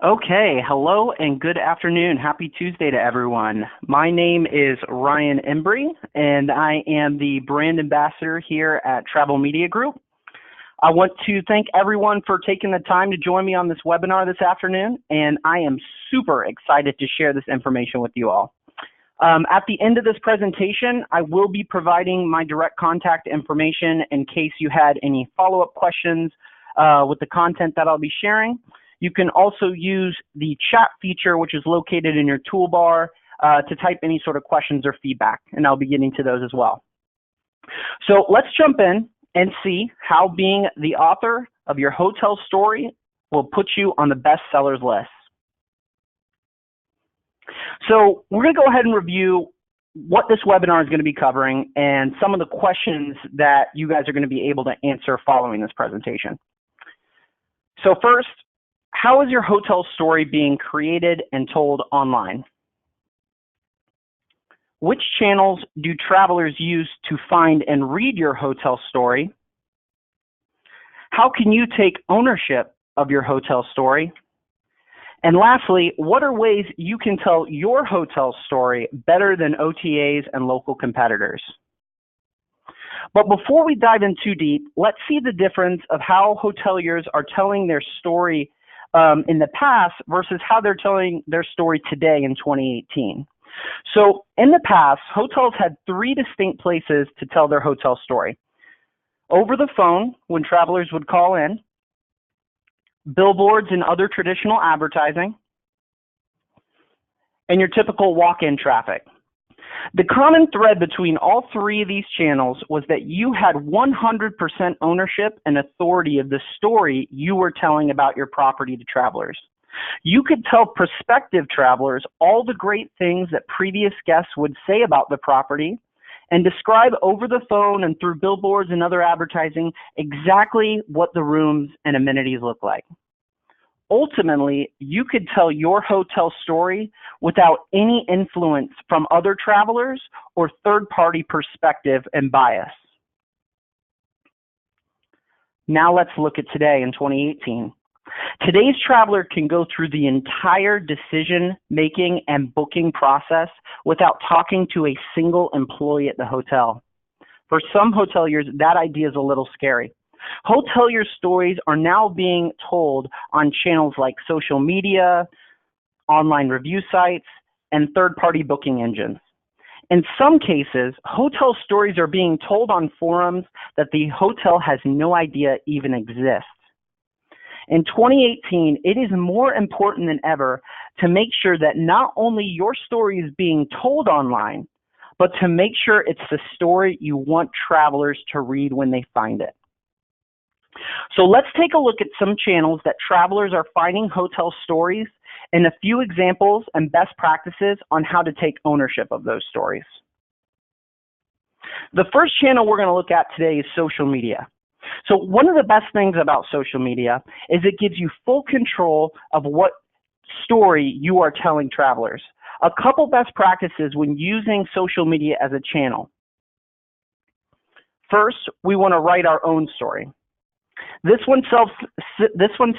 Okay, hello and good afternoon. Happy Tuesday to everyone. My name is Ryan Embry, and I am the brand ambassador here at Travel Media Group. I want to thank everyone for taking the time to join me on this webinar this afternoon, and I am super excited to share this information with you all. At the end of this presentation, I will be providing my direct contact information in case you had any follow-up questions with the content that I'll be sharing. You can also use the chat feature, which is located in your toolbar, to type any sort of questions or feedback, and I'll be getting to those as well. So let's jump in and see how being the author of your hotel story will put you on the bestsellers list. So we're going to go ahead and review what this webinar is going to be covering and some of the questions that you guys are going to be able to answer following this presentation. So first, how is your hotel story being created and told online? Which channels do travelers use to find and read your hotel story? How can you take ownership of your hotel story? And lastly, what are ways you can tell your hotel story better than OTAs and local competitors? But before we dive in too deep, let's see the difference of how hoteliers are telling their story in the past versus how they're telling their story today in 2018. So in the past, hotels had three distinct places to tell their hotel story. Over the phone, when travelers would call in, billboards and other traditional advertising, and your typical walk-in traffic. The common thread between all three of these channels was that you had 100% ownership and authority of the story you were telling about your property to travelers. You could tell prospective travelers all the great things that previous guests would say about the property and describe over the phone and through billboards and other advertising exactly what the rooms and amenities look like. Ultimately, you could tell your hotel story without any influence from other travelers or third-party perspective and bias. Now let's look at today in 2018. Today's traveler can go through the entire decision-making and booking process without talking to a single employee at the hotel. For some hoteliers, that idea is a little scary. Hotelier stories are now being told on channels like social media, online review sites, and third-party booking engines. In some cases, hotel stories are being told on forums that the hotel has no idea even exist. In 2018, it is more important than ever to make sure that not only your story is being told online, but to make sure it's the story you want travelers to read when they find it. So let's take a look at some channels that travelers are finding hotel stories and a few examples and best practices on how to take ownership of those stories. The first channel we're going to look at today is social media. So one of the best things about social media is it gives you full control of what story you are telling travelers. A couple best practices when using social media as a channel. First, we want to write our own story. This one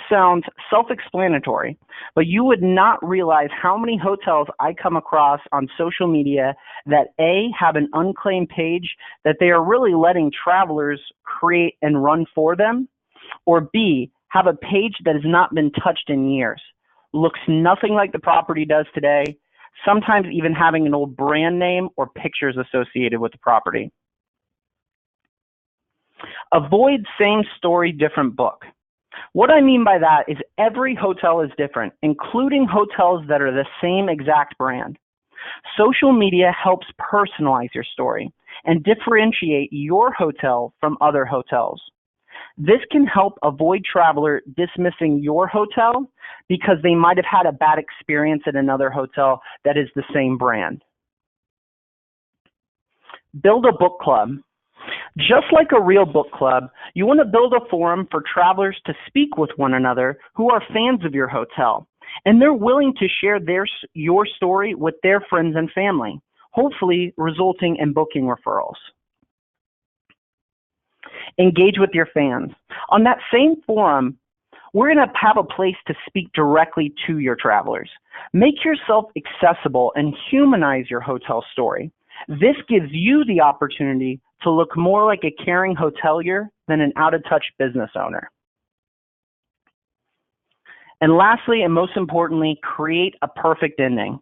sounds self-explanatory, but you would not realize how many hotels I come across on social media that A, have an unclaimed page that they are really letting travelers create and run for them, or B, have a page that has not been touched in years, looks nothing like the property does today, sometimes even having an old brand name or pictures associated with the property. Avoid same story, different book. What I mean by that is every hotel is different, including hotels that are the same exact brand. Social media helps personalize your story and differentiate your hotel from other hotels. This can help avoid traveler dismissing your hotel because they might have had a bad experience at another hotel that is the same brand. Build a book club. Just like a real book club, you want to build a forum for travelers to speak with one another who are fans of your hotel, and they're willing to share your story with their friends and family, hopefully resulting in booking referrals. Engage with your fans. On that same forum, We're going to have a place to speak directly to your travelers. Make yourself accessible and humanize your hotel story. This gives you the opportunity to look more like a caring hotelier than an out-of-touch business owner. And lastly, and most importantly, create a perfect ending.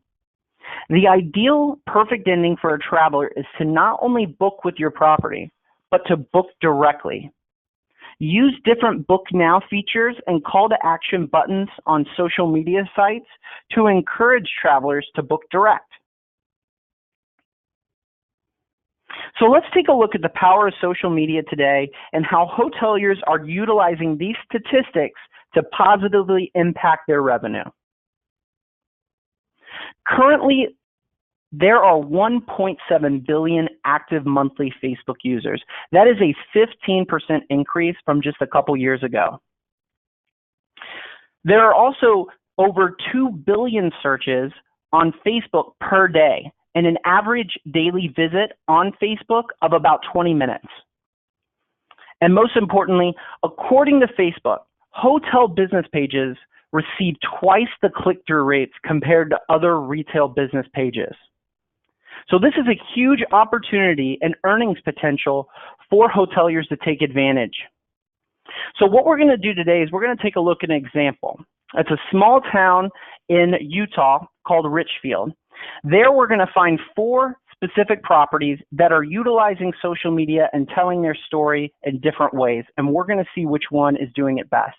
The ideal perfect ending for a traveler is to not only book with your property, but to book directly. Use different book now features and call to action buttons on social media sites to encourage travelers to book direct. So let's take a look at the power of social media today and how hoteliers are utilizing these statistics to positively impact their revenue. Currently, there are 1.7 billion active monthly Facebook users. That is a 15% increase from just a couple years ago. There are also over 2 billion searches on Facebook per day and an average daily visit on Facebook of about 20 minutes. And most importantly, according to Facebook, hotel business pages receive twice the click-through rates compared to other retail business pages. So this is a huge opportunity and earnings potential for hoteliers to take advantage. So what we're going to do today is we're going to take a look at an example. It's a small town in Utah called Richfield. There we're going to find 4 specific properties that are utilizing social media and telling their story in different ways, and we're going to see which one is doing it best.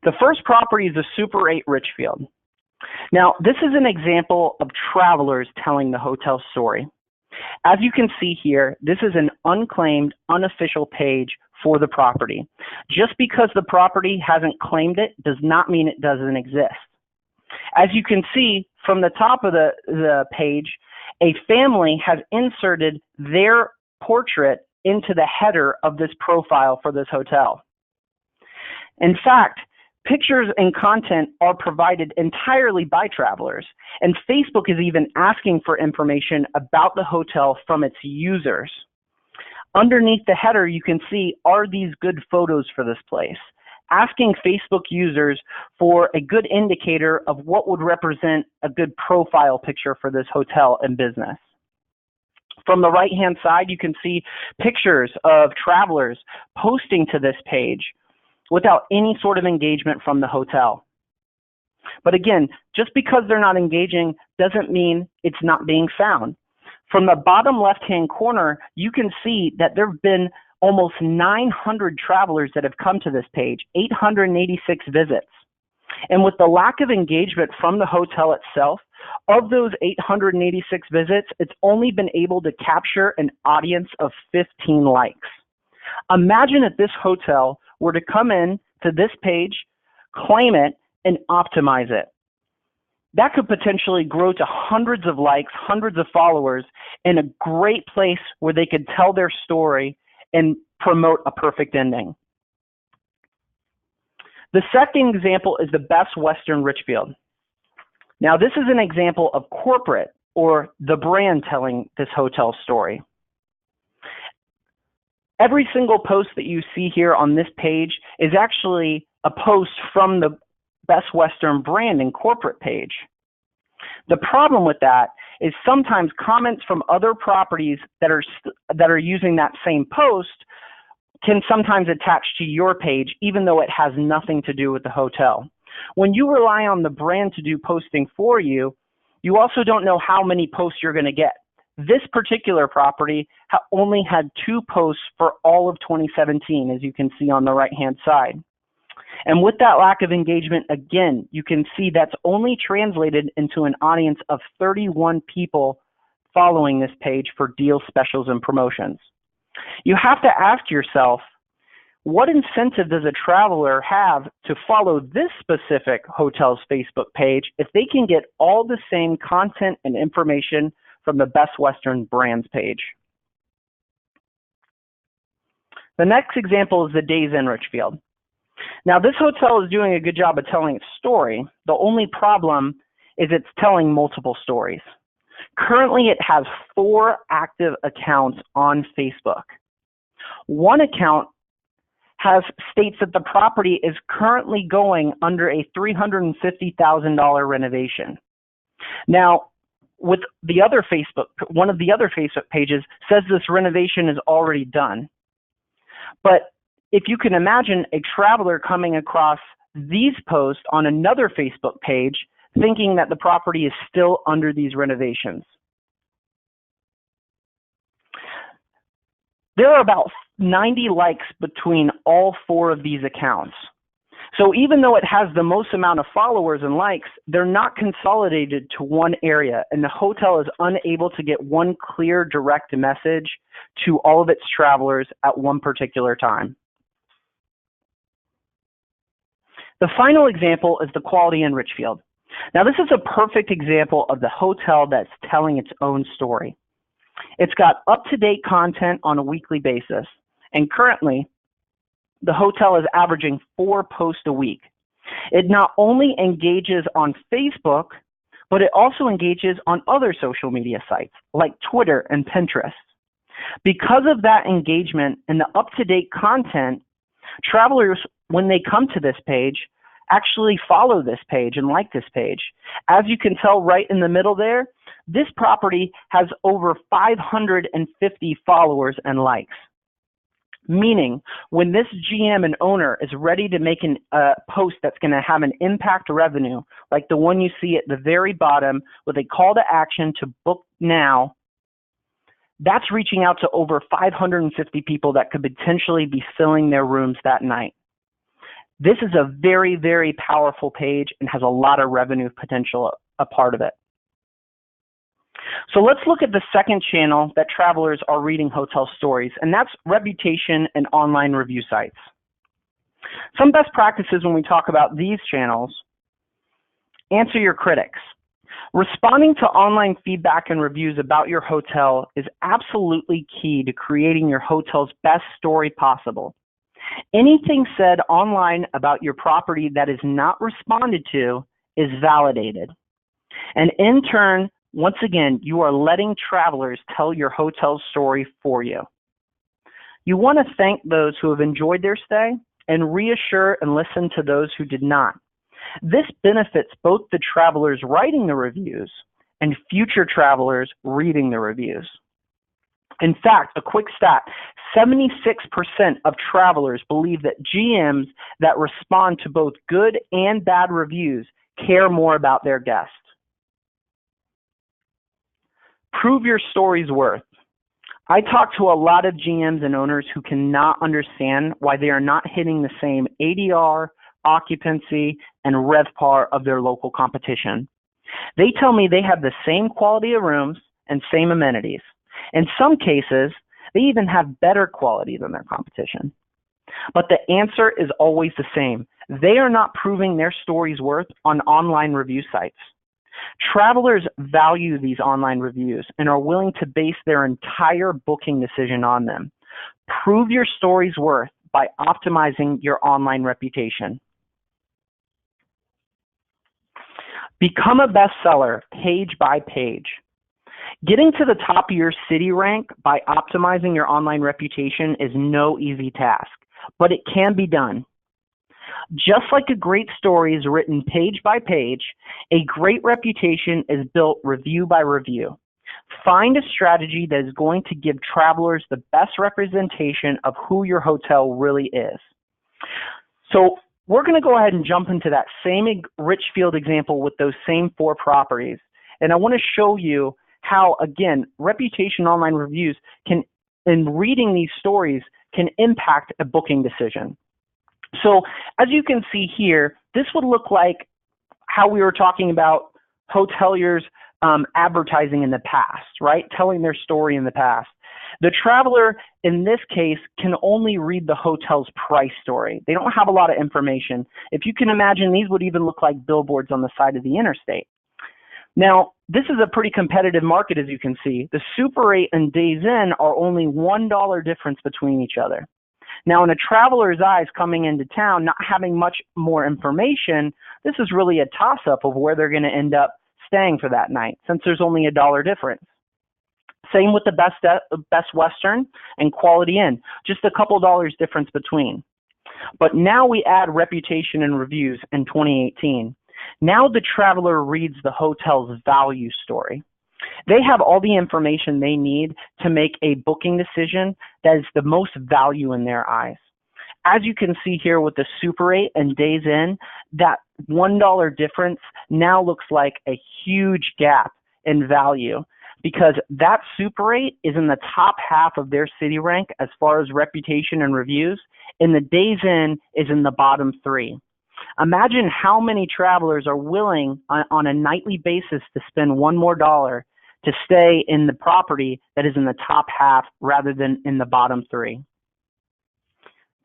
The first property is the Super 8 Richfield. Now, this is an example of travelers telling the hotel story. As you can see here, this is an unclaimed, unofficial page for the property. Just because the property hasn't claimed it does not mean it doesn't exist. As you can see from the top of the page, a family has inserted their portrait into the header of this profile for this hotel. In fact, pictures and content are provided entirely by travelers, and Facebook is even asking for information about the hotel from its users. Underneath the header, you can see, are these good photos for this place? Asking Facebook users for a good indicator of what would represent a good profile picture for this hotel and business. From the right-hand side, you can see pictures of travelers posting to this page without any sort of engagement from the hotel. But again, just because they're not engaging doesn't mean it's not being found. From the bottom left-hand corner, you can see that there have been almost 900 travelers that have come to this page, 886 visits. And with the lack of engagement from the hotel itself, of those 886 visits, it's only been able to capture an audience of 15 likes. Imagine if this hotel were to come in to this page, claim it, and optimize it. That could potentially grow to hundreds of likes, hundreds of followers, and a great place where they could tell their story and promote a perfect ending. The second example is the Best Western Richfield. Now, this is an example of corporate or the brand telling this hotel story. Every single post that you see here on this page is actually a post from the Best Western brand and corporate page. The problem with that is sometimes comments from other properties that are using that same post can sometimes attach to your page, even though it has nothing to do with the hotel. When you rely on the brand to do posting for you, you also don't know how many posts you're going to get. This particular property only had 2 posts for all of 2017, as you can see on the right-hand side. And with that lack of engagement, again, you can see that's only translated into an audience of 31 people following this page for deal specials and promotions. You have to ask yourself, what incentive does a traveler have to follow this specific hotel's Facebook page if they can get all the same content and information from the Best Western Brands page? The next example is the Days Inn Richfield. Now, this hotel is doing a good job of telling its story. The only problem is it's telling multiple stories. Currently, it has 4 active accounts on Facebook. One account states that the property is currently going under a $350,000 renovation. Now, with the other one of the other Facebook pages says this renovation is already done. But if you can imagine a traveler coming across these posts on another Facebook page thinking that the property is still under these renovations. There are about 90 likes between all 4 of these accounts. So even though it has the most amount of followers and likes, they're not consolidated to one area, and the hotel is unable to get one clear, direct message to all of its travelers at one particular time. The final example is the Quality Inn Richfield. Now, this is a perfect example of the hotel that's telling its own story. It's got up-to-date content on a weekly basis, and currently, the hotel is averaging 4 posts a week. It not only engages on Facebook, but it also engages on other social media sites like Twitter and Pinterest. Because of that engagement and the up-to-date content, travelers, when they come to this page, actually follow this page and like this page. As you can tell right in the middle there, this property has over 550 followers and likes. Meaning, when this GM and owner is ready to make a post that's going to have an impact revenue, like the one you see at the very bottom with a call to action to book now, that's reaching out to over 550 people that could potentially be filling their rooms that night. This is a very, very powerful page and has a lot of revenue potential a part of it. So let's look at the second channel that travelers are reading hotel stories, and that's reputation and online review sites. Some best practices when we talk about these channels: answer your critics. Responding to online feedback and reviews about your hotel is absolutely key to creating your hotel's best story possible. Anything said online about your property that is not responded to is validated. And in turn, once again, you are letting travelers tell your hotel's story for you. You want to thank those who have enjoyed their stay and reassure and listen to those who did not. This benefits both the travelers writing the reviews and future travelers reading the reviews. In fact, a quick stat, 76% of travelers believe that GMs that respond to both good and bad reviews care more about their guests. Prove your story's worth. I talk to a lot of GMs and owners who cannot understand why they are not hitting the same ADR, occupancy, and RevPAR of their local competition. They tell me they have the same quality of rooms and same amenities. In some cases, they even have better quality than their competition. But the answer is always the same. They are not proving their story's worth on online review sites. Travelers value these online reviews and are willing to base their entire booking decision on them. Prove your story's worth by optimizing your online reputation. Become a bestseller page by page. Getting to the top of your city rank by optimizing your online reputation is no easy task, but it can be done. Just like a great story is written page by page, a great reputation is built review by review. Find a strategy that is going to give travelers the best representation of who your hotel really is. So we're going to go ahead and jump into that same Richfield example with those same 4 properties. And I want to show you how, again, reputation online reviews can, in reading these stories, can impact a booking decision. So as you can see here, this would look like how we were talking about hoteliers advertising in the past, right? Telling their story in the past. The traveler in this case can only read the hotel's price story. They don't have a lot of information. If you can imagine, these would even look like billboards on the side of the interstate. Now, this is a pretty competitive market, as you can see. The Super 8 and Days Inn are only $1 difference between each other. Now, in a traveler's eyes coming into town, not having much more information, this is really a toss-up of where they're going to end up staying for that night, since there's only $1 difference. Same with the Best Western and Quality Inn, just a couple dollars difference between. But now we add reputation and reviews in 2018. Now the traveler reads the hotel's value story. They have all the information they need to make a booking decision that is the most value in their eyes. As you can see here with the Super 8 and Days Inn, that $1 difference now looks like a huge gap in value because that Super 8 is in the top half of their city rank as far as reputation and reviews, and the Days Inn is in the bottom 3. Imagine how many travelers are willing on a nightly basis to spend $1 more to stay in the property that is in the top half rather than in the bottom 3.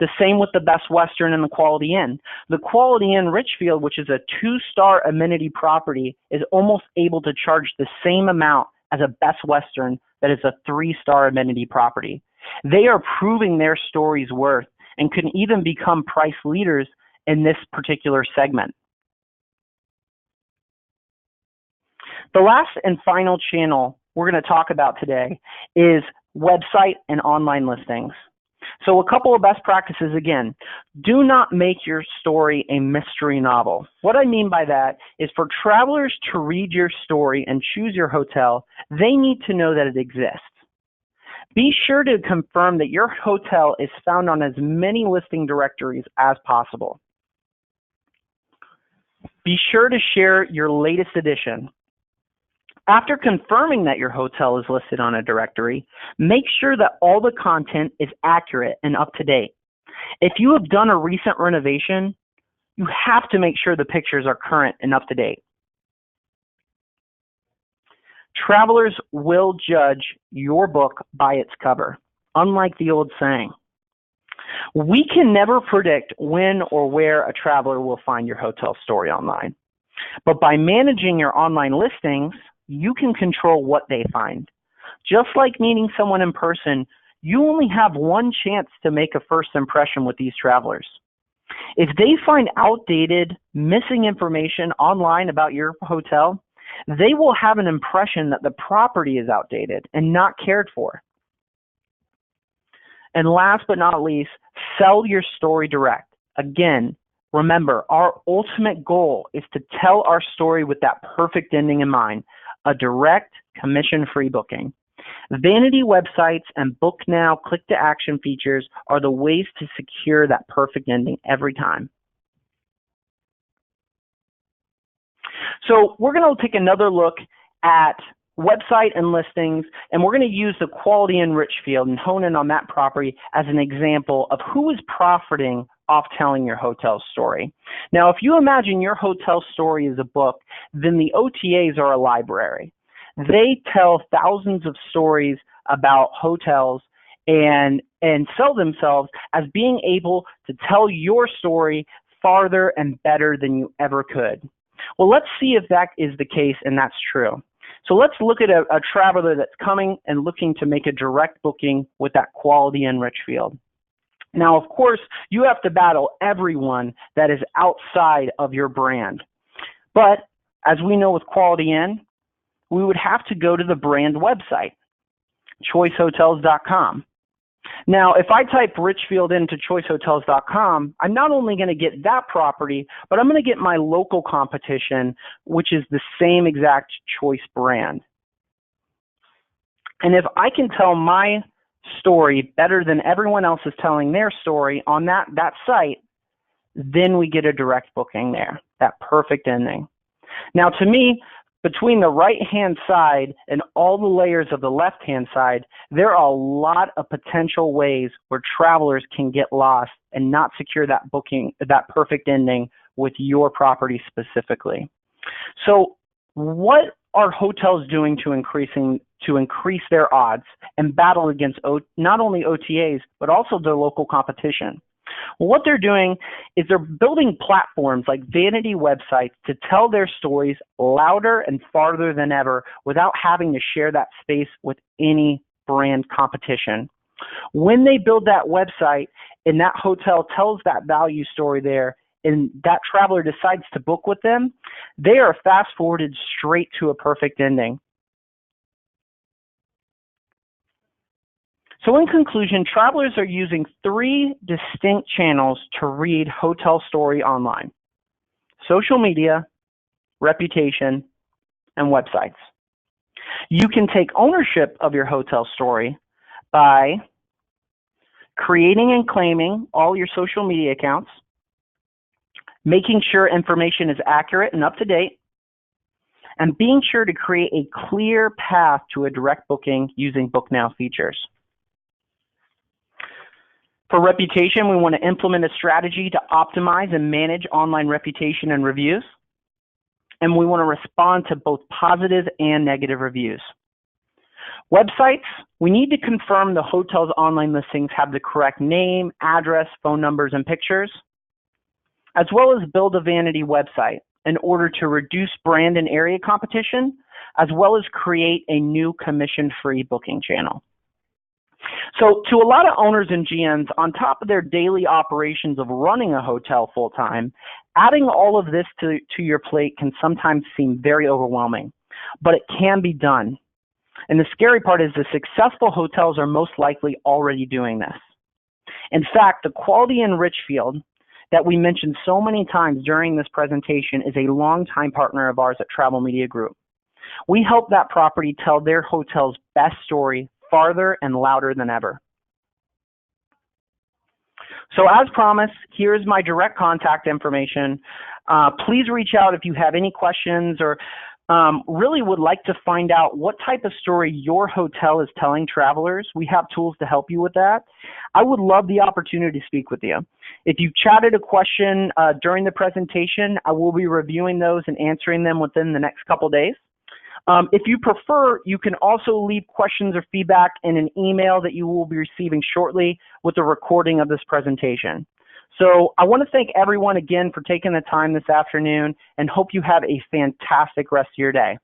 The same with the Best Western and the Quality Inn. The Quality Inn Richfield, which is a 2-star amenity property, is almost able to charge the same amount as a Best Western that is a 3-star amenity property. They are proving their story's worth and can even become price leaders in this particular segment. The last and final channel we're going to talk about today is website and online listings. So a couple of best practices again. Do not make your story a mystery novel. What I mean by that is for travelers to read your story and choose your hotel, they need to know that it exists. Be sure to confirm that your hotel is found on as many listing directories as possible. Be sure to share your latest edition. After confirming that your hotel is listed on a directory, make sure that all the content is accurate and up to date. If you have done a recent renovation, you have to make sure the pictures are current and up to date. Travelers will judge your book by its cover, unlike the old saying. We can never predict when or where a traveler will find your hotel story online. But by managing your online listings, you can control what they find. Just like meeting someone in person, you only have one chance to make a first impression with these travelers. If they find outdated, missing information online about your hotel, they will have an impression that the property is outdated and not cared for. And last but not least, sell your story direct. Again, remember, our ultimate goal is to tell our story with that perfect ending in mind, a direct, commission-free booking. Vanity websites and book now, click-to-action features are the ways to secure that perfect ending every time. So we're going to take another look at website and listings, and we're going to use the Quality Inn Richfield and hone in on that property as an example of who is profiting off telling your hotel story. Now, if you imagine your hotel story is a book, then the OTAs are a library. They tell thousands of stories about hotels and sell themselves as being able to tell your story farther and better than you ever could. Well, let's see if that is the case and that's true. So let's look at a traveler that's coming and looking to make a direct booking with that Quality Inn Richfield. Now, of course, you have to battle everyone that is outside of your brand. But as we know with Quality Inn, we would have to go to the brand website, choicehotels.com. Now, if I type Richfield into choicehotels.com, I'm not only going to get that property, but I'm going to get my local competition, which is the same exact Choice brand. And if I can tell my story better than everyone else is telling their story on that site, then we get a direct booking there, that perfect ending. Now, to me, between the right-hand side and all the layers of the left-hand side, there are a lot of potential ways where travelers can get lost and not secure that booking, that perfect ending with your property specifically. So what are hotels doing to increase their odds and battle against not only OTAs, but also their local competition? Well, what they're doing is they're building platforms like vanity websites to tell their stories louder and farther than ever without having to share that space with any brand competition. When they build that website and that hotel tells that value story there and that traveler decides to book with them, they are fast forwarded straight to a perfect ending. So in conclusion, travelers are using 3 distinct channels to read hotel story online: social media, reputation, and websites. You can take ownership of your hotel story by creating and claiming all your social media accounts, making sure information is accurate and up to date, and being sure to create a clear path to a direct booking using Book Now features. For reputation, we want to implement a strategy to optimize and manage online reputation and reviews. And we want to respond to both positive and negative reviews. Websites, we need to confirm the hotel's online listings have the correct name, address, phone numbers, and pictures, as well as build a vanity website in order to reduce brand and area competition, as well as create a new commission-free booking channel. So to a lot of owners and GMs, on top of their daily operations of running a hotel full-time, adding all of this to your plate can sometimes seem very overwhelming, but it can be done. And the scary part is the successful hotels are most likely already doing this. In fact, the Quality in Richfield that we mentioned so many times during this presentation is a longtime partner of ours at Travel Media Group. We help that property tell their hotel's best story farther and louder than ever. So as promised, here's my direct contact information. Please reach out if you have any questions or really would like to find out what type of story your hotel is telling travelers. We have tools to help you with that. I would love the opportunity to speak with you. If you chatted a question during the presentation, I will be reviewing those and answering them within the next couple days. If you prefer, you can also leave questions or feedback in an email that you will be receiving shortly with a recording of this presentation. So I want to thank everyone again for taking the time this afternoon and hope you have a fantastic rest of your day.